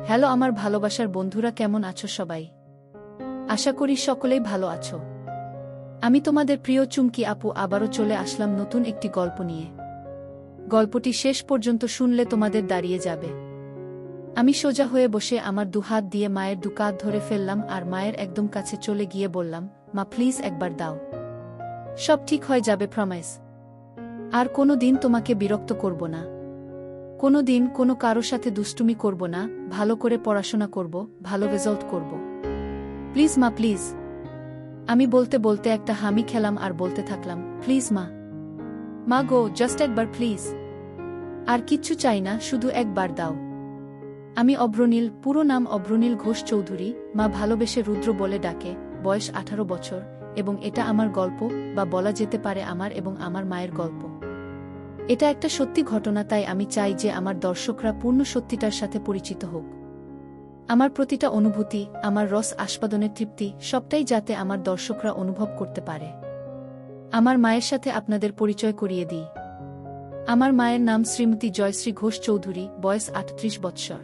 Hello আমার ভালোবাসার বন্ধুরা, কেমন আছো সবাই? আশা করি সকলেই ভালো আছো। আমি তোমাদের প্রিয় চুমকি আপু আবারও চলে আসলাম নতুন একটি গল্প নিয়ে। গল্পটি শেষ পর্যন্ত শুনলে তোমাদের দাঁড়িয়ে যাবে। আমি সোজা হয়ে বসে আমার দুহাত দিয়ে মায়ের দুকাত ধরে ফেললাম আর মায়ের একদম কাছে চলে গিয়ে বললাম, মা প্লিজ একবার দাও, সব ঠিক হয়ে যাবে, প্রমিস। আর কোনো দিন তোমাকে বিরক্ত করব না, কোনো দিন কোনো কারো সাথে দুষ্টুমি করব না, ভালো করে পড়াশোনা করব, ভালো রেজাল্ট করব। প্লিজ মা, প্লিজ। আমি বলতে বলতে একটা হামি খেলাম আর বলতে থাকলাম, প্লিজ মা, মা গো, জাস্ট একবার প্লিজ। আর কিচ্ছু চাই না, শুধু একবার দাও। আমি অভ্রনীল, পুরো নাম অভ্রনীল ঘোষ চৌধুরী, মা ভালোবেসে রুদ্র বলে ডাকে, বয়স 18 বছর, এবং এটা আমার গল্প, বা বলা যেতে পারে আমার এবং আমার মায়ের গল্প। এটা একটা সত্যি ঘটনা, তাই আমি চাই যে আমার দর্শকরা পূর্ণ সত্যিটার সাথে পরিচিত হোক। আমার প্রতিটা অনুভূতি, আমার রস আস্বাদনের তৃপ্তি, সবটাই যাতে আমার দর্শকরা অনুভব করতে পারে। আমার মায়ের সাথে আপনাদের পরিচয় করিয়ে দিই। আমার মায়ের নাম শ্রীমতী জয়শ্রী ঘোষ চৌধুরী, বয়স 38 বৎসর।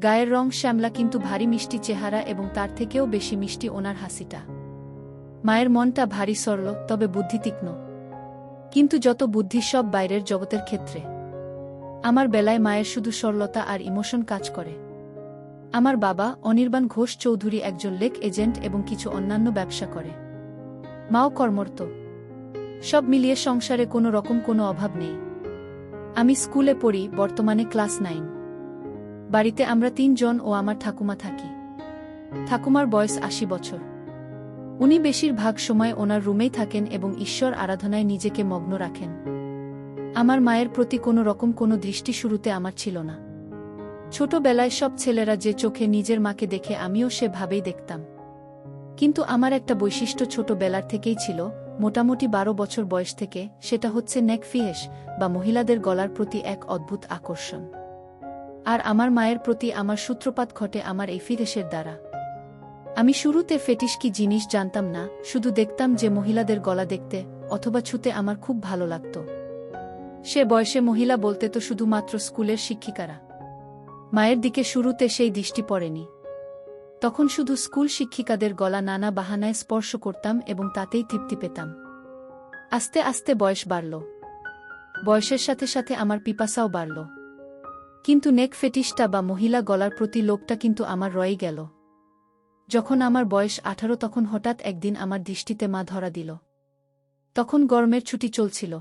গায়ের রং শ্যামলা, কিন্তু ভারী মিষ্টি চেহারা, এবং তার থেকেও বেশি মিষ্টি ওনার হাসিটা। মায়ের মনটা ভারী সরল, তবে বুদ্ধি তীক্ষ্ণ। কিন্তু যত বুদ্ধি সব বাইরের জগতের ক্ষেত্রে। আমার বেলায় মায়ের শুধু সরলতা আর ইমোশন কাজ করে। আমার বাবা অনির্বাণ ঘোষ চৌধুরী একজন লেক এজেন্ট এবং কিছু অন্যান্য ব্যবসা করে। মাও কর্মরত। সব মিলিয়ে সংসারে কোনো রকম কোনো অভাব নেই। আমি স্কুলে পড়ি, বর্তমানে ক্লাস 9। বাড়িতে আমরা 3 জন ও আমার ঠাকুমা থাকি। ঠাকুমার বয়স 80 বছর। উনি বেশিরভাগ সময় ওনার রুমেই থাকেন এবং ঈশ্বর আরাধনায় নিজেকে মগ্ন রাখেন। আমার মায়ের প্রতি কোনো রকম কোনো দৃষ্টি শুরুতে আমার ছিল না। ছোটবেলায় সব ছেলেরা যে চোখে নিজের মাকে দেখে, আমিও সেভাবেই দেখতাম। কিন্তু আমার একটা বৈশিষ্ট্য ছোটবেলার থেকেই ছিল, মোটামুটি 12 বছর বয়স থেকে, সেটা হচ্ছে নেক ফিহেস, বা মহিলাদের গলার প্রতি এক অদ্ভুত আকর্ষণ। আর আমার মায়ের প্রতি আমার সূত্রপাত ঘটে আমার এই ফিহেসের দ্বারা। আমি শুরুতে ফেটিশ কি জিনিস জানতাম না, শুধু দেখতাম যে মহিলাদের গলা দেখতে অথবা ছুতে আমার খুব ভালো লাগত। সে বয়সে মহিলা বলতে তো শুধুমাত্র স্কুলের শিক্ষিকারা। মায়ের দিকে শুরুতে সেই দৃষ্টি পড়েনি। তখন শুধু স্কুল শিক্ষিকাদের গলা নানা বাহানায় স্পর্শ করতাম এবং তাতেই তৃপ্তি পেতাম। আস্তে আস্তে বয়স বাড়ল। বয়সের সাথে সাথে আমার পিপাসাও বাড়ল। কিন্তু নেক ফেটিশটা বা মহিলা গলার প্রতি লোভটা কিন্তু আমার রয়ে গেল। যখন আমার বয়স 18, তখন হঠাৎ একদিন আমার দৃষ্টিতে মা ধরা দিল। তখন গরমের ছুটি চলছিল।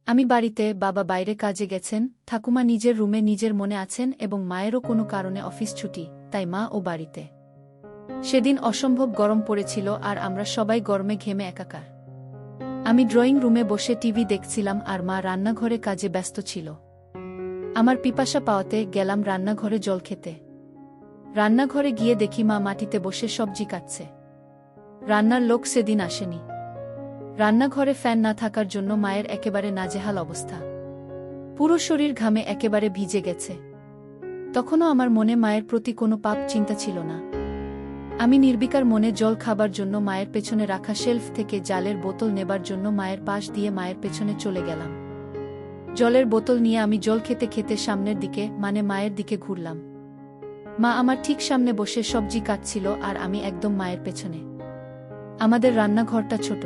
আমি বাড়িতে, বাবা বাইরে কাজে গেছেন, ঠাকুমা নিজের রুমে নিজের মনে আছেন এবং মায়েরও কোনো কারণে অফিস ছুটি, তাই মা ও বাড়িতে। সেদিন অসম্ভব গরম পড়েছিল আর আমরা সবাই গরমে ঘেমে একাকার। আমি ড্রয়িং রুমে বসে টিভি দেখছিলাম আর মা রান্নাঘরে কাজে ব্যস্ত ছিল। আমার পিপাসা পাওয়াতে গেলাম রান্নাঘরে জল খেতে। রান্নাঘরে গিয়ে দেখি মা মাটিতে বসে সবজি কাটছে। রান্নার লোক সেদিন আসেনি। রান্নাঘরে ফ্যান না থাকার জন্য মায়ের একেবারে নাজেহাল অবস্থা। পুরো শরীর ঘামে একেবারে ভিজে গেছে। তখনও আমার মনে মায়ের প্রতি কোনো পাপ চিন্তা ছিল না। আমি নির্বিকার মনে জল খাবার জন্য মায়ের পেছনে রাখা শেলফ থেকে জালের বোতল নেবার জন্য মায়ের পাশ দিয়ে মায়ের পেছনে চলে গেলাম। জলের বোতল নিয়ে আমি জল খেতে খেতে সামনের দিকে, মানে মায়ের দিকে ঘুরলাম। মা আমার ঠিক সামনে বসে সবজি কাটছিল আর আমি একদম মায়ের পেছনে। আমাদের রান্নাঘরটা ছোট।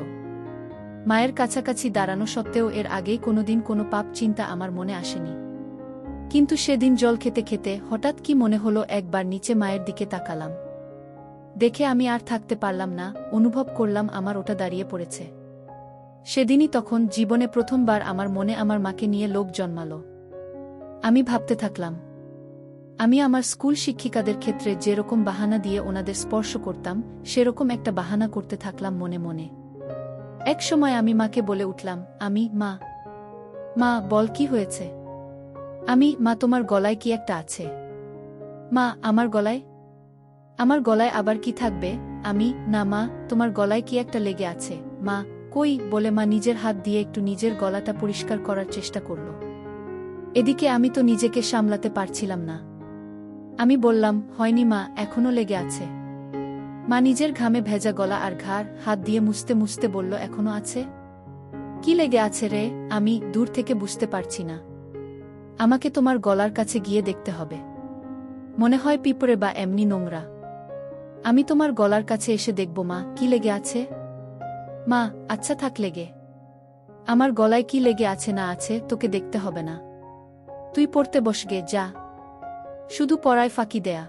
মায়ের কাছাকাছি দাঁড়ানো সত্ত্বেও এর আগেই কোনোদিন কোনো পাপ চিন্তা আমার মনে আসেনি। কিন্তু সেদিন জল খেতে খেতে হঠাৎ কি মনে হলো, একবার নিচে মায়ের দিকে তাকালাম। দেখে আমি আর থাকতে পারলাম না, অনুভব করলাম আমার ওটা দাঁড়িয়ে পড়েছে। সেদিনই তখন জীবনে প্রথমবার আমার মনে আমার মাকে নিয়ে লোভ জন্মালো। আমি ভাবতে থাকলাম, আমি আমার স্কুল শিক্ষিকাদের ক্ষেত্রে যেরকম বাহানা দিয়ে ওনাদের স্পর্শ করতাম, সেরকম একটা বাহানা করতে থাকলাম মনে মনে। এক সময় আমি মাকে বলে উঠলাম, মা, মা বল কি হয়েছে? মা তোমার গলায় কি একটা আছে? মা আমার গলায়? আমার গলায় আবার কি থাকবে? না মা, তোমার গলায় কি একটা লেগে আছে। মা কই, বলে মা নিজের হাত দিয়ে একটু নিজের গলাটা পরিষ্কার করার চেষ্টা করল। এদিকে আমি তো নিজেকে সামলাতে পারছিলাম না। আমি বললাম, হয়নি মা, এখনো লেগে আছে। মা নিজের ঘামে ভেজা গলা আর ঘাড় হাত দিয়ে মুছতে মুছতে বলল, এখনো আছে? কি লেগে আছে রে? আমি দূর থেকে বুঝতে পারছি না। আমাকে তোমার গলার কাছে গিয়ে দেখতে হবে। মনে হয় পিঁপড়ে বা এমনি নোংরা। আমি তোমার গলার কাছে এসে দেখব মা কি লেগে আছে। মা, আচ্ছা থাক লেগে। আমার গলায় কি লেগে আছে না আছে তোকে দেখতে হবে না। তুই পড়তে বসগে যা। শুধু পড়ায় ফাঁকি দেয়া।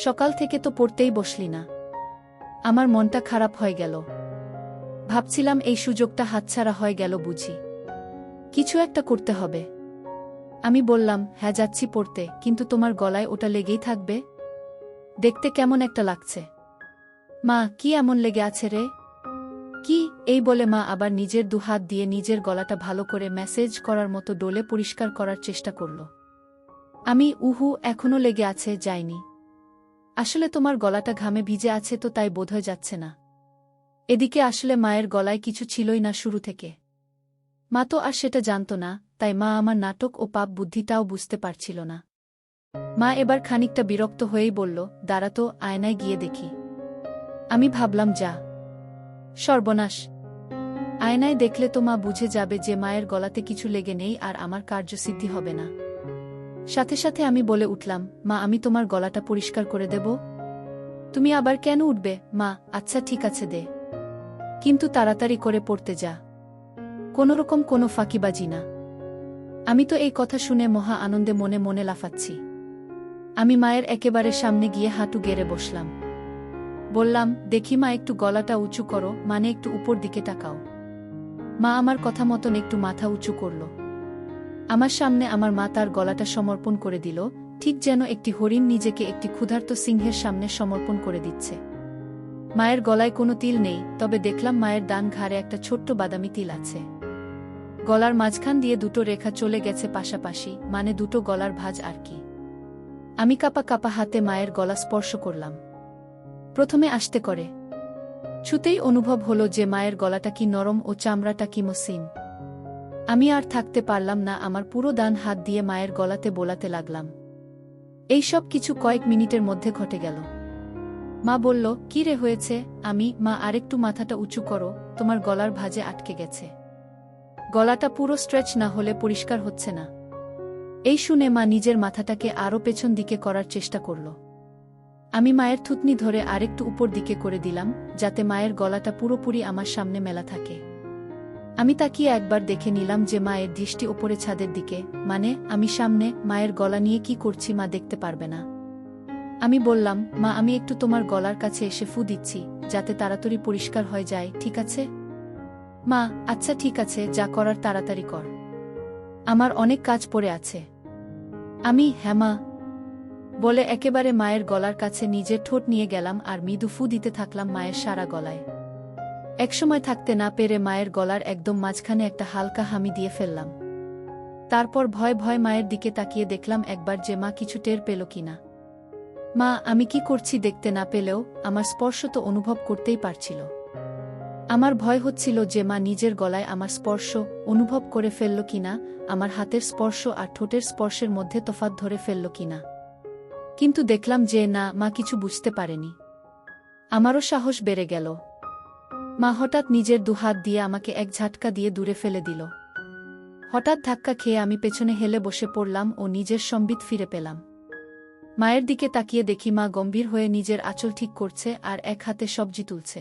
সকাল থেকে তো পড়তেই বসলি না। আমার মনটা খারাপ হয়ে গেল। ভাবছিলাম এই সুযোগটা হাতছাড়া হয়ে গেল বুঝি। কিছু একটা করতে হবে। আমি বললাম, হ্যাঁ যাচ্ছি পড়তে, কিন্তু তোমার গলায় ওটা লেগেই থাকবে? দেখতে কেমন একটা লাগছে। মা, কি এমন লেগে আছে রে? কি? এই বলে মা আবার নিজের দুহাত দিয়ে নিজের গলাটা ভালো করে ম্যাসেজ করার মতো ডোলে পরিষ্কার করার চেষ্টা করল। আমি, উহু, এখনো লেগে আছে, যায়নি। আসলে তোমার গলাটা ঘামে ভিজে আছে তো তাই বোধহয় যাচ্ছে না। এদিকে আসলে মায়ের গলায় কিছু ছিলই না শুরু থেকে। মা তো আর সেটা জানত না, তাই মা আমার নাটক ও পাপ বুদ্ধিটাও বুঝতে পারছিল না। মা এবার খানিকটা বিরক্ত হয়েই বলল, দাঁড়া তো, আয়নায় গিয়ে দেখি। আমি ভাবলাম, যা সর্বনাশ। আয়নায় দেখলে তো মা বুঝে যাবে যে মায়ের গলাতে কিছু লেগে নেই আর আমার কার্যসিদ্ধি হবে না। সাথে সাথে আমি বলে উঠলাম, মা আমি তোমার গলাটা পরিষ্কার করে দেব। তুমি আবার কেন উঠবে? মা, আচ্ছা ঠিক আছে দে, কিন্তু তাড়াতাড়ি করে পড়তে যা। কোনোরকম কোনো ফাঁকিবাজি না। আমি তো এই কথা শুনে মহা আনন্দে মনে মনে লাফাচ্ছি। আমি মায়ের একেবারে সামনে গিয়ে হাঁটু গেড়ে বসলাম। বললাম, দেখি মা একটু গলাটা উঁচু করো, মানে একটু উপর দিকে তাকাও। মা আমার কথা মতন একটু মাথা উঁচু করল। আমার সামনে আমার মা তার গলাটা সমর্পণ করে দিল, ঠিক যেন একটি হরিণ নিজেকে একটি ক্ষুধার্ত সিংহের সামনে সমর্পণ করে দিচ্ছে। মায়ের গলায় কোনো তিল নেই, তবে দেখলাম মায়ের ডান ঘাড়ে একটা ছোট্ট বাদামি তিল আছে। গলার মাঝখান দিয়ে দুটো রেখা চলে গেছে পাশাপাশি, মানে দুটো গলার ভাঁজ আর কি। আমি কাপা কাপা হাতে মায়ের গলা স্পর্শ করলাম। প্রথমে আস্তে করে ছুতেই অনুভব হলো যে মায়ের গলাটা কি নরম ও চামড়াটা কি মসৃণ। আমি আর থাকতে পারলাম না, আমার পুরো ডান হাত দিয়ে মায়ের গলাতে বোলাতে লাগলাম। এই সব কিছু কয়েক মিনিটের মধ্যে ঘটে গেল। মা বলল, কি রে হয়েছে? আমি, মা আরেকটু মাথাটা উঁচু করো, তোমার গলার ভাঁজে আটকে গেছে। গলাটা পুরো স্ট্রেচ না হলে পরিষ্কার হচ্ছে না। এই শুনে মা নিজের মাথাটাকে আরও পেছন দিকে করার চেষ্টা করল। আমি মায়ের থুতনি ধরে আরেকটু উপর দিকে করে দিলাম, যাতে মায়ের গলাটা পুরোপুরি আমার সামনে মেলা থাকে। আমি তাকিয়ে একবার দেখে নিলাম যে মায়ের দৃষ্টি ওপরে ছাদের দিকে, মানে আমি সামনে। মায়ের গলা নিয়ে কি করছি মা দেখতে পারবে না। আমি বললাম, মা আমি একটু তোমার গলার কাছে এসে ফু দিচ্ছি, যাতে তাড়াতাড়ি পরিষ্কার হয়ে যায়, ঠিক আছে? মা, আচ্ছা ঠিক আছে, যা করার তাড়াতাড়ি কর, আমার অনেক কাজ পড়ে আছে। আমি, হ্যাঁ মা বলে একেবারে মায়ের গলার কাছে নিজের ঠোঁট নিয়ে গেলাম আর মৃদু ফু দিতে থাকলাম মায়ের সারা গলায়। একসময় থাকতে না পেরে মায়ের গলার একদম মাঝখানে একটা হালকা হামি দিয়ে ফেললাম। তারপর ভয় ভয় মায়ের দিকে তাকিয়ে দেখলাম একবার যে মা কিছু টের পেল কিনা। মা আমি কি করছি দেখতে না পেলেও আমার স্পর্শ তো অনুভব করতেই পারছিল। আমার ভয় হচ্ছিল যে মা নিজের গলায় আমার স্পর্শ অনুভব করে ফেলল কিনা, আমার হাতের স্পর্শ আর ঠোঁটের স্পর্শের মধ্যে তফাৎ ধরে ফেলল কিনা। কিন্তু দেখলাম যে না, মা কিছু বুঝতে পারেনি। আমারও সাহস বেড়ে গেল। মা হঠাৎ নিজের দুহাত দিয়ে আমাকে এক ঝাটকা দিয়ে দূরে ফেলে দিল। হঠাৎ ধাক্কা খেয়ে আমি পেছনে হেলে বসে পড়লাম ও নিজের সম্বিত ফিরে পেলাম। মায়ের দিকে তাকিয়ে দেখি মা গম্ভীর হয়ে নিজের আঁচল ঠিক করছে আর এক হাতে সবজি তুলছে।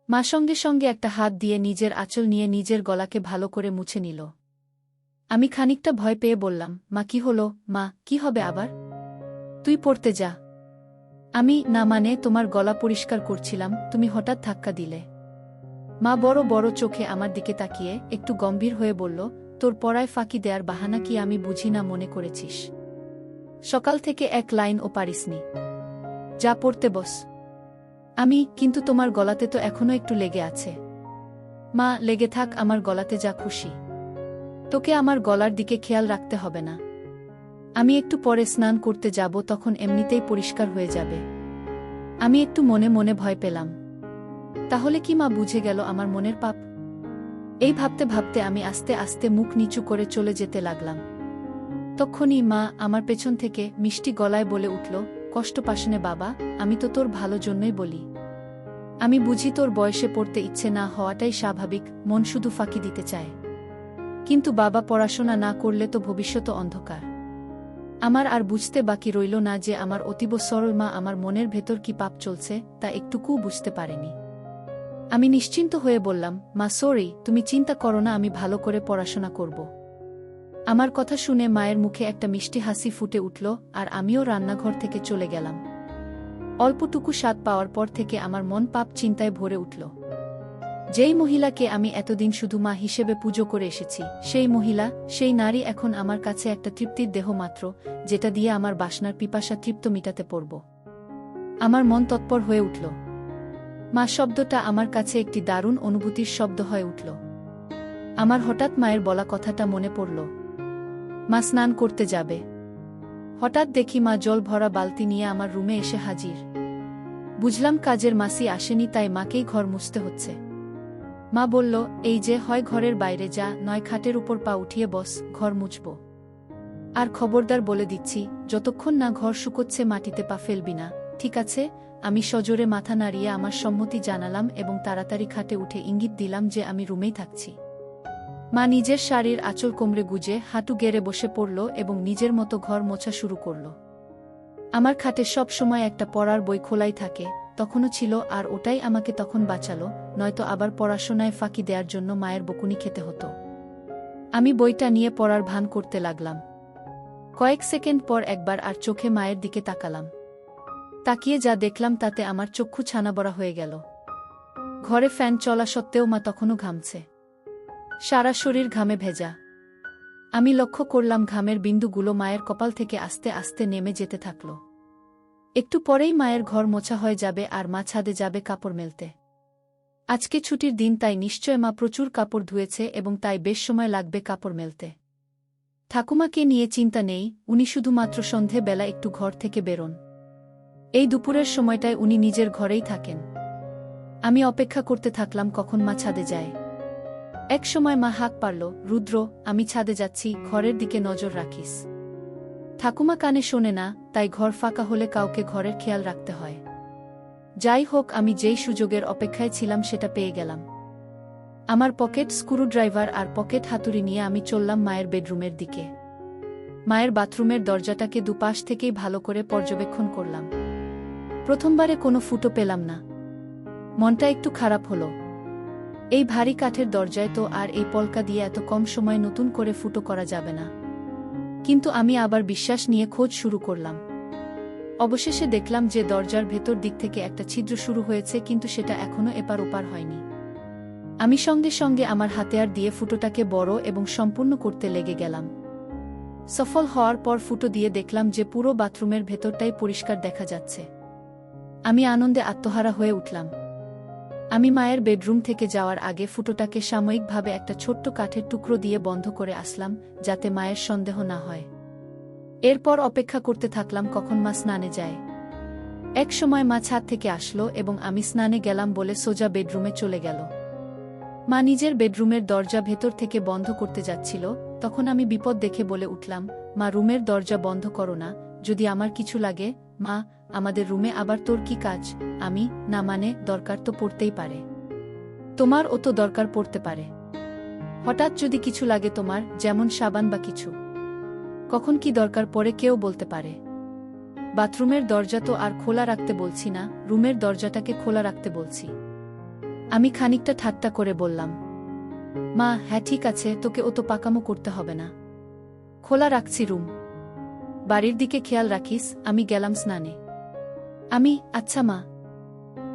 মা সঙ্গে সঙ্গে একটা হাত দিয়ে নিজের আঁচল নিয়ে নিজের গলাকে ভালো করে মুছে নিল। আমি খানিকটা ভয় পেয়ে বললাম, মা কি হলো? মা, কি হবে আবার? তুই পড়তে যা। আমি, না মানে তোমার গলা পরিষ্কার করছিলাম, তুমি হঠাৎ ধাক্কা দিলে। মা বড় বড় চোখে আমার দিকে তাকিয়ে একটু গম্ভীর হয়ে বলল, তোর পড়ায় ফাঁকি দেয়ার বাহানা কি আমি বুঝি না মনে করেছিস? সকাল থেকে এক লাইনও পারিসনি, যা পড়তে বস। আমি, কিন্তু তোমার গলাতে তো এখনো একটু লেগে আছে। মা, লেগে থাক আমার গলাতে যা খুশি, তোকে আমার গলার দিকে খেয়াল রাখতে হবে না। আমি একটু পরে স্নান করতে যাব, তখন এমনিতেই পরিষ্কার হয়ে যাবে। আমি একটু মনে মনে ভয় পেলাম, তাহলে কি মা বুঝে গেল আমার মনের পাপ? এই ভাবতে ভাবতে আমি আস্তে আস্তে মুখ নিচু করে চলে যেতে লাগলাম। তখনই মা আমার পেছন থেকে মিষ্টি গলায় বলে উঠল, কষ্ট পাসনে বাবা, আমি তো তোর ভালো জন্যই বলি। আমি বুঝি তোর বয়সে পড়তে ইচ্ছে না হওয়াটাই স্বাভাবিক, মন শুধু ফাঁকি দিতে চায়। কিন্তু বাবা, পড়াশোনা না করলে তো ভবিষ্যৎ অন্ধকার। আমার আর বুঝতে বাকি রইল না যে আমার অতীব সরল মা আমার মনের ভেতর কি পাপ চলছে তা একটুকুও বুঝতে পারেনি। আমি নিশ্চিন্ত হয়ে বললাম, মা সরি, তুমি চিন্তা করো না, আমি ভালো করে পড়াশোনা করব। আমার কথা শুনে মায়ের মুখে একটা মিষ্টি হাসি ফুটে উঠল, আর আমিও রান্নাঘর থেকে চলে গেলাম। অল্পটুকু স্বাদ পাওয়ার পর থেকে আমার মন পাপ চিন্তায় ভরে উঠল। যেই মহিলাকে আমি এতদিন শুধু মা হিসেবে পুজো করে এসেছি, সেই মহিলা, সেই নারী এখন আমার কাছে একটা তৃপ্তির দেহ মাত্র, যেটা দিয়ে আমার বাসনার পিপাসা তৃপ্ত মিটাতে পারব। আমার মন তৎপর হয়ে উঠল। মা শব্দটা আমার কাছে একটি দারুণ অনুভূতির শব্দ হয়ে উঠল। আমার হঠাৎ মায়ের বলা কথাটা মনে পড়ল, মা স্নান করতে যাবে। হঠাৎ দেখি মা জল ভরা বালতি নিয়ে আমার রুমে এসে হাজির। বুঝলাম কাজের মাসি আসেনি, তাই মাকেই ঘর মুছতে হচ্ছে। মা বলল, এই যে, হয় ঘরের বাইরে যা, নয় খাটের উপর পা উঠিয়ে বস, ঘর মুছব। আর খবরদার বলে দিচ্ছি, যতক্ষণ না ঘর শুকোচ্ছে মাটিতে পা ফেলবি না, ঠিক আছে? আমি সজোরে মাথা নাড়িয়ে আমার সম্মতি জানালাম এবং তাড়াতাড়ি খাটে উঠে ইঙ্গিত দিলাম যে আমি রুমেই থাকছি। মা নিজের শাড়ির আঁচল কোমরে গুজে হাঁটু গেড়ে বসে পড়ল এবং নিজের মতো ঘর মোছা শুরু করল। আমার খাটে সব সময় একটা পড়ার বই খোলাই থাকে, তখনও ছিল, আর ওটাই আমাকে তখন বাঁচালো, নয়তো আবার পড়াশোনায় ফাঁকি দেওয়ার জন্য মায়ের বকুনি খেতে হতো। আমি বইটা নিয়ে পড়ার ভান করতে লাগলাম। কয়েক সেকেন্ড পর একবার আর চোখে মায়ের দিকে তাকালাম। তাকিয়ে যা দেখলাম তাতে আমার চক্ষু ছানাবড়া হয়ে গেল। ঘরে ফ্যান চলা সত্ত্বেও মা তখনও ঘামছে, সারা শরীর ঘামে ভেজা। আমি লক্ষ্য করলাম ঘামের বিন্দুগুলো মায়ের কপাল থেকে আস্তে আস্তে নেমে যেতে থাকল। একটু পরেই মায়ের ঘর মোছা হয়ে যাবে আর মা ছাদে যাবে কাপড় মেলতে। আজকে ছুটির দিন, তাই নিশ্চয় মা প্রচুর কাপড় ধুয়েছে এবং তাই বেশ সময় লাগবে কাপড় মেলতে। ঠাকুমাকে নিয়ে চিন্তা নেই, উনি শুধুমাত্র সন্ধে বেলা একটু ঘর থেকে বেরোন। এই দুপুরের সময়টায় উনি নিজের ঘরেই থাকেন। আমি অপেক্ষা করতে থাকলাম কখন মা ছাদে যায়। এক সময় মা হাঁক পারল, রুদ্র, আমি ছাদে যাচ্ছি, ঘরের দিকে নজর রাখিস। ঠাকুমা কানে শোনে না, তাই ঘর ফাঁকা হলে কাউকে ঘরের খেয়াল রাখতে হয়। যাই হোক, আমি যেই সুযোগের অপেক্ষায় ছিলাম সেটা পেয়ে গেলাম। আমার পকেট স্ক্রুড্রাইভার আর পকেট হাতুড়ি নিয়ে আমি চললাম মায়ের বেডরুমের দিকে। মায়ের বাথরুমের দরজাটাকে দুপাশ থেকেই ভালো করে পর্যবেক্ষণ করলাম। প্রথমবারে কোনো ফুটো পেলাম না। মনটা একটু খারাপ হলো। এই ভারী কাঠের দরজায় তো আর এই পলকা দিয়ে এত কম সময় নতুন করে ফুটো করা যাবে না। কিন্তু আমি আবার বিশ্বাস নিয়ে খোঁজ শুরু করলাম। অবশেষে দেখলাম যে দরজার ভেতর দিক থেকে একটা ছিদ্র শুরু হয়েছে, কিন্তু সেটা এখনো এপার ওপার হয়নি। আমি সঙ্গে সঙ্গে আমার হাতিয়ার দিয়ে ফুটোটাকে বড় এবং সম্পূর্ণ করতে লেগে গেলাম। সফল হওয়ার পর ফুটো দিয়ে দেখলাম যে পুরো বাথরুমের ভেতরটাই পরিষ্কার দেখা যাচ্ছে। আমি আনন্দে আত্মহারা হয়ে উঠলাম। আমি মায়ের বেডরুম থেকে যাওয়ার আগে ফুটোটাকে সাময়িকভাবে একটা ছোট্ট কাঠের টুকরো দিয়ে বন্ধ করে আসলাম, যাতে মায়ের সন্দেহ না হয়। এরপর অপেক্ষা করতে থাকলাম কখন মা স্নানে যায়। এক সময় মা ছাদ থেকে আসলো এবং আমি স্নানে গেলাম বলে সোজা বেডরুমে চলে গেল। মা নিজের বেডরুমের দরজা ভেতর থেকে বন্ধ করতে যাচ্ছিল, তখন আমি বিপদ দেখে বলে উঠলাম, মা, রুমের দরজা বন্ধ করো না, যদি আমার কিছু লাগে। মা, আমাদের রুমে আবার তোর কি কাজ? আমি, না মানে, দরকার তো পড়তেই পারে। তোমারও তো দরকার পড়তে পারে। হঠাৎ যদি কিছু লাগে তোমার, যেমন সাবান বা কিছু। কখন কি দরকার পড়ে কেউ বলতে পারে। বাথরুমের দরজা তো আর খোলা রাখতে বলছি না, রুমের দরজাটাকে খোলা রাখতে বলছি। আমি খানিকটা ঠাট্টা করে বললাম। মা, হ্যাঁ ঠিক আছে, তোকে অত পাকামো করতে হবে না। খোলা রাখছি রুম। বাড়ির দিকে খেয়াল রাখিস। আমি গেলাম স্নানে। আচ্ছা মা।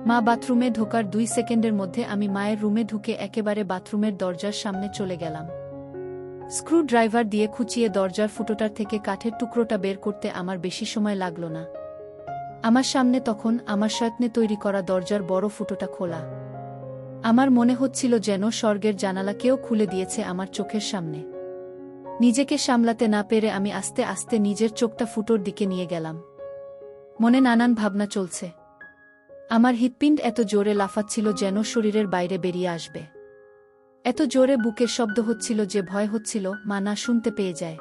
মা বাথরুমে ঢোকার 2 সেকেন্ডের মধ্যে আমি মায়ের রুমে ঢুকে একেবারে বাথরুমের দরজার সামনে চলে গেলাম। স্ক্রু ড্রাইভার দিয়ে খুঁচিয়ে দরজার ফুটোটার থেকে কাঠের টুকরোটা বের করতে আমার বেশি সময় লাগল না। আমার সামনে তখন আমার যত্নে তৈরি করা দরজার বড় ফুটোটা খোলা। আমার মনে হচ্ছিল যেন স্বর্গের জানালা কেউ খুলে দিয়েছে আমার চোখের সামনে। নিজেকে সামলাতে না পেরে আমি আস্তে আস্তে নিজের চোখটা ফুটোর দিকে নিয়ে গেলাম। মনে নানান ভাবনা চলছে। আমার হৃৎপিণ্ড এত জোরে লাফাচ্ছিল যেন শরীরের বাইরে বেরিয়ে আসবে। এত জোরে বুকের শব্দ হচ্ছিল যে ভয় হচ্ছিল মা না শুনতে পেয়ে যায়।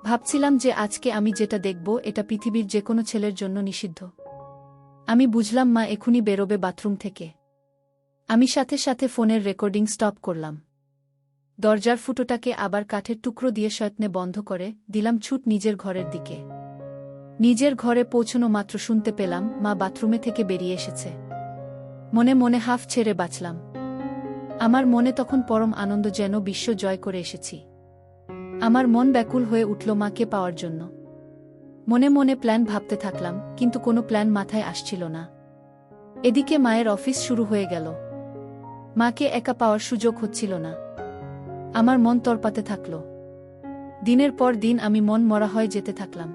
ভাবছিলাম যে আজকে আমি যেটা দেখব এটা পৃথিবীর যে কোনো ছেলের জন্য নিষিদ্ধ। আমি বুঝলাম মা এখুনি বেরোবে বাথরুম থেকে। আমি সাথে সাথে ফোনের রেকর্ডিং স্টপ করলাম। দরজার ফুটোটাকে আবার কাঠের টুকরো দিয়ে সয়ত্নে বন্ধ করে দিলাম ছুট নিজের ঘরের দিকে। নিজের ঘরে পৌঁছনো মাত্র শুনতে পেলাম মা বাথরুমে থেকে বেরিয়ে এসেছে। মনে মনে হাফ ছেড়ে বাঁচলাম। আমার মনে তখন পরম আনন্দ, যেন বিশ্ব জয় করে এসেছি। আমার মন ব্যাকুল হয়ে উঠল মাকে পাওয়ার জন্য। মনে মনে প্ল্যান ভাবতে থাকলাম, কিন্তু কোনো প্ল্যান মাথায় আসছিল না। এদিকে মায়ের অফিস শুরু হয়ে গেল। মাকে একা পাওয়ার সুযোগ হচ্ছিল না। আমার মন তরপাতে থাকল। দিনের পর দিন আমি মন মরা হয়ে যেতে থাকলাম।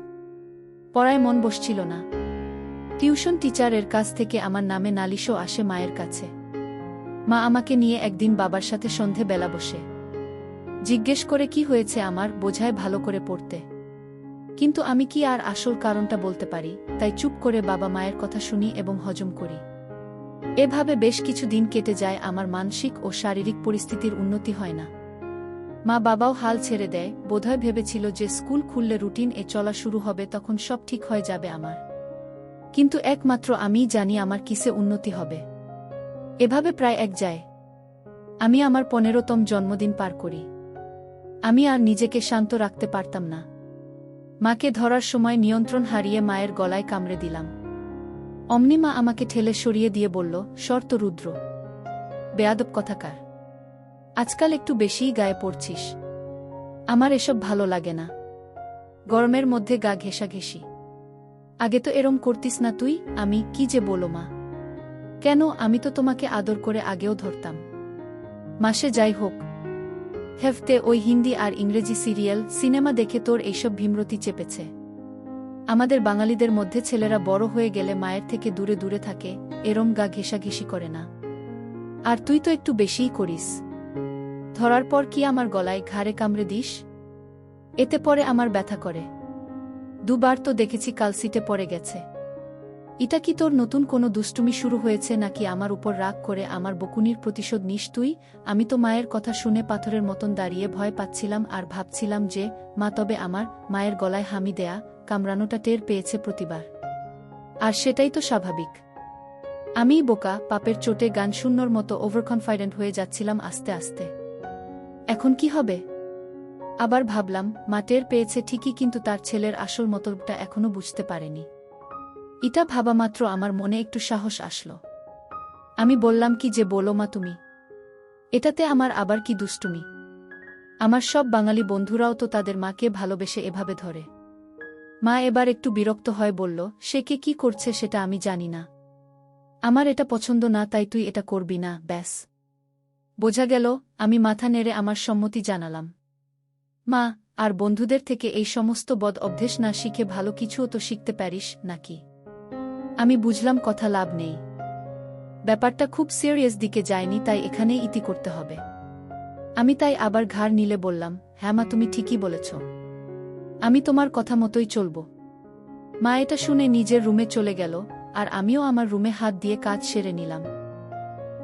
পড়ায় মন বসছিল না। টিউশন টিচারের কাছ থেকে আমার নামে নালিশও আসে মায়ের কাছে। মা আমাকে নিয়ে একদিন বাবার সাথে সন্ধে বেলা বসে জিজ্ঞেস করে কি হয়েছে আমার, বোঝায় ভালো করে পড়তে। কিন্তু আমি কি আর আসল কারণটা বলতে পারি, তাই চুপ করে বাবা মায়ের কথা শুনি এবং হজম করি। এভাবে বেশ কিছু দিন কেটে যায়। আমার মানসিক ও শারীরিক পরিস্থিতির উন্নতি হয় না। মা বাবাও হাল ছেড়ে দেয়। বোধহয় ভেবেছিল যে স্কুল খুললে রুটিন এ চলা শুরু হবে, তখন সব ঠিক হয়ে যাবে আমার। কিন্তু একমাত্র আমিই জানি আমার কিসে উন্নতি হবে। এভাবে প্রায় এক যায়। আমি আমার 15তম জন্মদিন পার করি। আমি আর নিজেকে শান্ত রাখতে পারতাম না। মাকে ধরার সময় নিয়ন্ত্রণ হারিয়ে মায়ের গলায় কামড়ে দিলাম। অমনি মা আমাকে ঠেলে সরিয়ে দিয়ে বলল, শর্ত রুদ্র, বেয়াদব কথাকার, আজকাল একটু বেশিই গায়ে পড়ছিস। আমার এসব ভালো লাগে না। গরমের মধ্যে গা ঘেঁষাঘেঁষি। আগে তো এরম করতিস না তুই। আমি কি যে বলো মা। কেন, আমি তো তোমাকে আদর করে আগেও ধরতাম। মাসে যাই হোক, হেফতে ওই হিন্দি আর ইংরেজি সিরিয়াল সিনেমা দেখে তোর এইসব ভীমরতি চেপেছে। আমাদের বাঙালিদের মধ্যে ছেলেরা বড় হয়ে গেলে মায়ের থেকে দূরে দূরে থাকে, এরম গা ঘেঁষাঘেঁষি করে না। আর তুই তো একটু বেশিই করিস। ধরার পর কি আমার গলায় ঘাড়ে কামড়ে দিস? এতে পরে আমার ব্যথা করে। দুবার তো দেখেছি কালসিটে পড়ে গেছে। এটা কি তোর নতুন কোনো দুষ্টুমি শুরু হয়েছে, নাকি আমার উপর রাগ করে আমার বকুনির প্রতিশোধ নিস তুই? আমি তো মায়ের কথা শুনে পাথরের মতন দাঁড়িয়ে ভয় পাচ্ছিলাম আর ভাবছিলাম যে মা তবে আমার মায়ের গলায় হামি দেয়া কামড়ানোটা টের পেয়েছে প্রতিবার। আর সেটাই তো স্বাভাবিক। আমিই বোকা, পাপের চোটে গান শূন্যর মতো ওভারকনফিডেন্ট হয়ে যাচ্ছিলাম আস্তে আস্তে। এখন কি হবে? আবার ভাবলাম মা টের পেয়েছে ঠিকই, কিন্তু তার ছেলের আসল মতলবটা এখনো বুঝতে পারেনি। এটা ভাবা মাত্র আমার মনে একটু সাহস আসলো। আমি বললাম, কি যে বলো মা তুমি। এটাতে আমার আবার কি দুষ্টুমি? আমার সব বাঙালি বন্ধুরাও তো তাদের মাকে ভালোবেসে এভাবে ধরে। মা এবার একটু বিরক্ত হয়ে বলল, সে কে কি করছে সেটা আমি জানি না। আমার এটা পছন্দ না, তাই তুই এটা করবি না, ব্যাস। বোঝা গেল। আমি মাথা নেড়ে আমার সম্মতি জানালাম। মা, আর বন্ধুদের থেকে এই সমস্ত বদ অভ্যেস না শিখে ভালো কিছুও তো শিখতে পারিস নাকি? আমি বুঝলাম কথা লাভ নেই। ব্যাপারটা খুব সিরিয়াস দিকে যায়নি, তাই এখানেই ইতি করতে হবে। আমি তাই আবার ঘাড় নিলে বললাম, হ্যাঁ মা, তুমি ঠিকই বলেছ। আমি তোমার কথা মতোই চলব। মা এটা শুনে নিজের রুমে চলে গেল, আর আমিও আমার রুমে হাত দিয়ে কাজ সেরে নিলাম।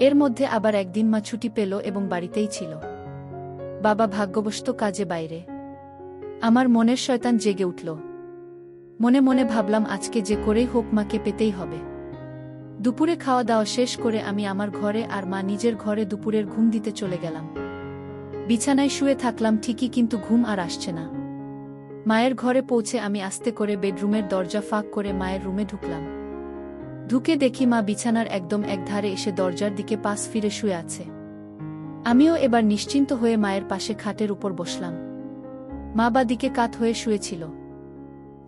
এর মধ্যে আবার একদিন মা ছুটি পেল এবং বাড়িতেই ছিল। বাবা ভাগ্যবশত কাজে বাইরে। আমার মনের শয়তান জেগে উঠল। মনে মনে ভাবলাম আজকে যে করেই হোক মাকে পেতেই হবে। দুপুরে খাওয়া দাওয়া শেষ করে আমি আমার ঘরে আর মা নিজের ঘরে দুপুরের ঘুম দিতে চলে গেলাম। বিছানায় শুয়ে থাকলাম ঠিকই, কিন্তু ঘুম আর আসছে না। মায়ের ঘরে পৌঁছে আমি আস্তে করে বেডরুমের দরজা ফাঁক করে মায়ের রুমে ঢুকলাম। ঢুকে দেখি মা বিছানার একদম একধারে এসে দরজার দিকে পাশ ফিরে শুয়ে আছে। আমিও এবার নিশ্চিন্ত হয়ে মায়ের পাশে খাটের উপর বসলাম। মা বা দিকে কাত হয়ে শুয়েছিল।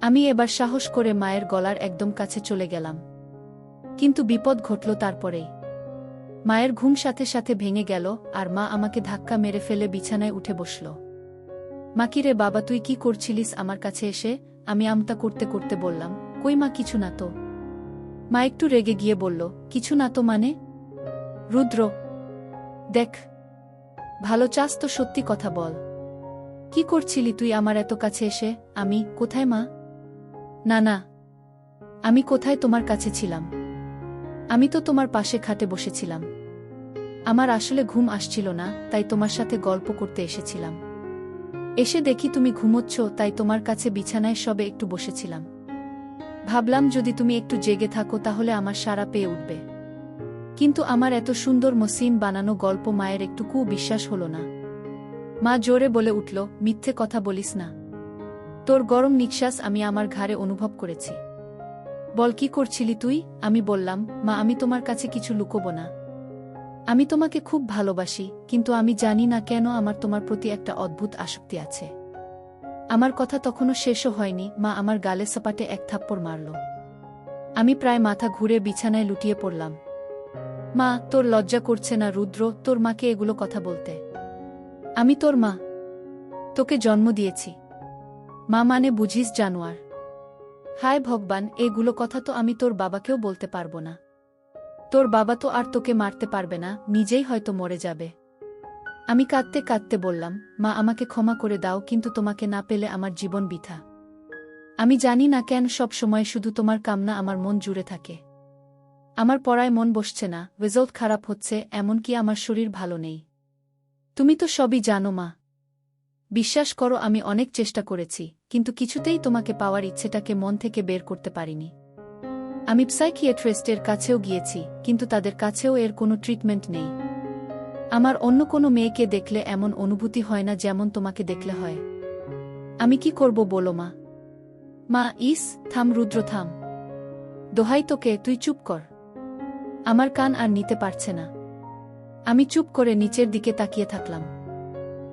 আমি এবার সাহস করে মায়ের গলার একদম কাছে চলে গেলাম। কিন্তু বিপদ ঘটল তারপরেই। মায়ের ঘুম সাথে সাথে ভেঙে গেল, আর মা আমাকে ধাক্কা মেরে ফেলে বিছানায় উঠে বসল। মা, কি রে বাবা, তুই কি করছিলিস আমার কাছে এসে? আমি আমতা করতে করতে বললাম, কই মা, কিছু না তো। মা একটু রেগে গিয়ে বলল, কিছু না তো মানে? রুদ্র, দেখ, ভালো চাস তো সত্যি কথা বল। কি করছিলি তুই আমার এত কাছে এসে? আমি কোথায় মা? না না, আমি কোথায় তোমার কাছে ছিলাম? আমি তো তোমার পাশে খাটে বসেছিলাম। আমার আসলে ঘুম আসছিল না, তাই তোমার সাথে গল্প করতে এসেছিলাম। এসে দেখি তুমি ঘুমোচ্ছ, তাই তোমার কাছে বিছানায় সবে একটু বসেছিলাম। ভাবলাম যদি তুমি একটু জেগে থাকো তাহলে আমার সাড়া পেয়ে উঠবে। কিন্তু আমার এত সুন্দর মসৃণ বানানো গল্প মায়ের একটুকুও বিশ্বাস হলো না। মা জোরে বলে উঠল, মিথ্যে কথা বলিস না। তোর গরম নিঃশ্বাস আমি আমার ঘাড়ে অনুভব করেছি। বল কি করছিলি তুই? আমি বললাম, মা আমি তোমার কাছে কিছু লুকোবো না। আমি তোমাকে খুব ভালোবাসি, কিন্তু আমি জানি না কেন আমার তোমার প্রতি একটা অদ্ভুত আসক্তি আছে। আমার কথা তখনও শেষও হয়নি, মা আমার গালে সাপাটে এক থাপ্পড় মারল। আমি প্রায় মাথা ঘুরে বিছানায় লুটিয়ে পড়লাম। মা, তোর লজ্জা করছে না রুদ্র তোর মাকে এগুলো কথা বলতে? আমি তোর মা, তোকে জন্ম দিয়েছি। মা মানে বুঝিস জানোয়ার? হায় ভগবান, এগুলো কথা তো আমি তোর বাবাকেও বলতে পারবো না। তোর বাবা তো আর তোকে মারতে পারবে না, নিজেই হয়তো মরে যাবে। আমি কাঁদতে কাঁদতে বললাম, মা আমাকে ক্ষমা করে দাও, কিন্তু তোমাকে না পেলে আমার জীবন বৃথা। আমি জানি না কেন সব সময় শুধু তোমার কামনা আমার মন জুড়ে থাকে। আমার পড়ায় মন বসছে না, রেজাল্ট খারাপ হচ্ছে, এমনকি আমার শরীর ভালো নেই। তুমি তো সবই জানো মা। বিশ্বাস করো আমি অনেক চেষ্টা করেছি, কিন্তু কিছুতেই তোমাকে পাওয়ার ইচ্ছেটাকে মন থেকে বের করতে পারিনি। আমি সাইকিয়াট্রিস্টের কাছেও গিয়েছি, কিন্তু তাদের কাছেও এর কোনো ট্রিটমেন্ট নেই। আমার অন্য কোনো মেয়েকে দেখলে এমন অনুভূতি হয় না যেমন তোমাকে দেখলে হয়। আমি কি করব বলো মা? মা ইস, থাম রুদ্র থাম। দোহাই তোকে, তুই চুপ কর। আমার কান আর নিতে পারছে না। আমি চুপ করে নিচের দিকে তাকিয়ে থাকলাম।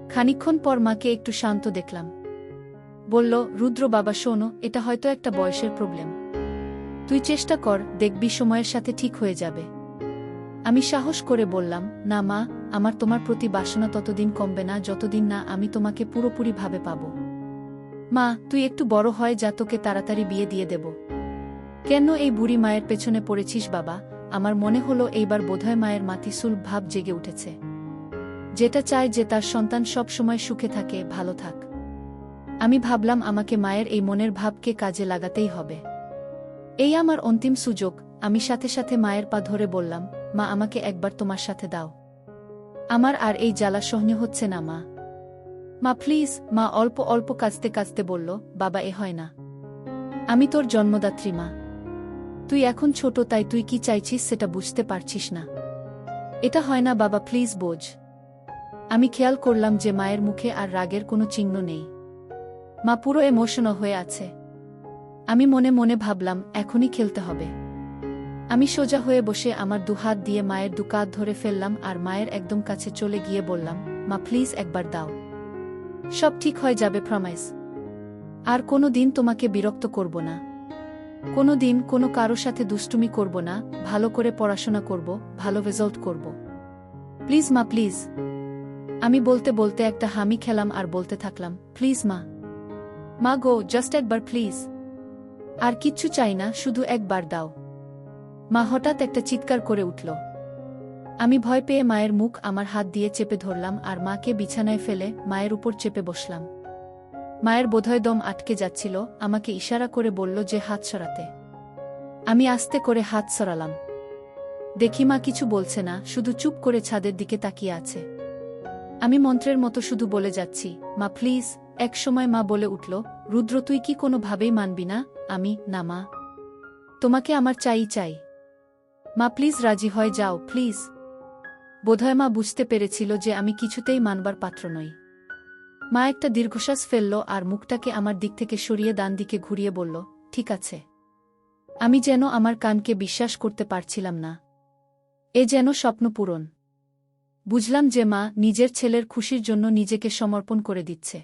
খানিকক্ষণ পর মাকে একটু শান্ত দেখলাম। বলল, রুদ্র বাবা শোনো, এটা হয়তো একটা বয়সের প্রবলেম। তুই চেষ্টা কর, দেখবি সময়ের সাথে ঠিক হয়ে যাবে। আমি সাহস করে বললাম, না মা, আমার তোমার প্রতি বাসনা ততদিন কমবে না যতদিন না আমি তোমাকে পুরোপুরিভাবে পাব। মা, তুই একটু বড় হয় যা, তোকে তাড়াতাড়ি বিয়ে দিয়ে দেব। কেন এই বুড়ি মায়ের পেছনে পড়েছিস বাবা? আমার মনে হলো এইবার বোধহয় মায়ের মাতিসুল ভাব জেগে উঠেছে। যেটা চায় যে তার সন্তান সব সময় সুখে থাকে, ভালো থাক। আমি ভাবলাম আমাকে মায়ের এই মনের ভাবকে কাজে লাগাতেই হবে। এই আমার অন্তিম সুযোগ। আমি সাথে সাথে মায়ের পা ধরে বললাম, মা আমাকে একবার তোমার সাথে দাও। আমার আর এই জ্বালা সহ্য হচ্ছে না মা। মা প্লিজ। মা অল্প অল্প কাঁদতে কাঁদতে বলল, বাবা এ হয় না। আমি তোর জন্মদাত্রী মা। তুই এখন ছোট, তাই তুই কি চাইছিস সেটা বুঝতে পারছিস না। এটা হয় না বাবা, প্লিজ বোঝ। আমি খেয়াল করলাম যে মায়ের মুখে আর রাগের কোনো চিহ্ন নেই। মা পুরো ইমোশনাল হয়ে আছে। আমি মনে মনে ভাবলাম, এখনই খেলতে হবে। আমি সোজা হয়ে বসে আমার দুহাত দিয়ে মায়ের দুকাত ধরে ফেললাম আর মায়ের একদম কাছে চলে গিয়ে বললাম, মা প্লিজ একবার দাও। সব ঠিক হয়ে যাবে, প্রমিস। আর কোনো দিন তোমাকে বিরক্ত করব না। কোনো দিন কোনো কারো সাথে দুষ্টুমি করব না, ভালো করে পড়াশোনা করব, ভালো রেজাল্ট করব। প্লিজ মা, প্লিজ। আমি বলতে বলতে একটা হামি খেলাম আর বলতে থাকলাম, প্লিজ মা। মা গো, জাস্ট একবার প্লিজ। আর কিচ্ছু চাই না, শুধু একবার দাও। মা হঠাৎ একটা চিৎকার করে উঠল। আমি ভয় পেয়ে মায়ের মুখ আমার হাত দিয়ে চেপে ধরলাম আর মাকে বিছানায় ফেলে মায়ের উপর চেপে বসলাম। মায়ের বোধহয় দম আটকে যাচ্ছিল, আমাকে ইশারা করে বলল যে হাত সরাতে। আমি আস্তে করে হাত সরালাম। দেখি মা কিছু বলছে না, শুধু চুপ করে ছাদের দিকে তাকিয়ে আছে। আমি মন্ত্রের মতো শুধু বলে যাচ্ছি, মা প্লিজ। এক সময় মা বলে উঠল, রুদ্র তুই কি কোনোভাবেই মানবি না? আমি, না মা, তোমাকে আমার চাই চাই। মা প্লিজ রাজি হয়ে যাও, প্লিজ। বোধহয় মা বুঝতে পেরেছিল যে আমি কিছুতেই মানবার পাত্র নই। মা একটা দীর্ঘশ্বাস ফেলল আর মুখটাকে আমার দিক থেকে সরিয়ে ডান দিকে ঘুরিয়ে বলল, ঠিক আছে। আমি যেন আমার কানকে বিশ্বাস করতে পারছিলাম না। এ যেন স্বপ্ন পূরণ। বুঝলাম যে মা নিজের ছেলের খুশির জন্য নিজেকে সমর্পণ করে দিচ্ছে।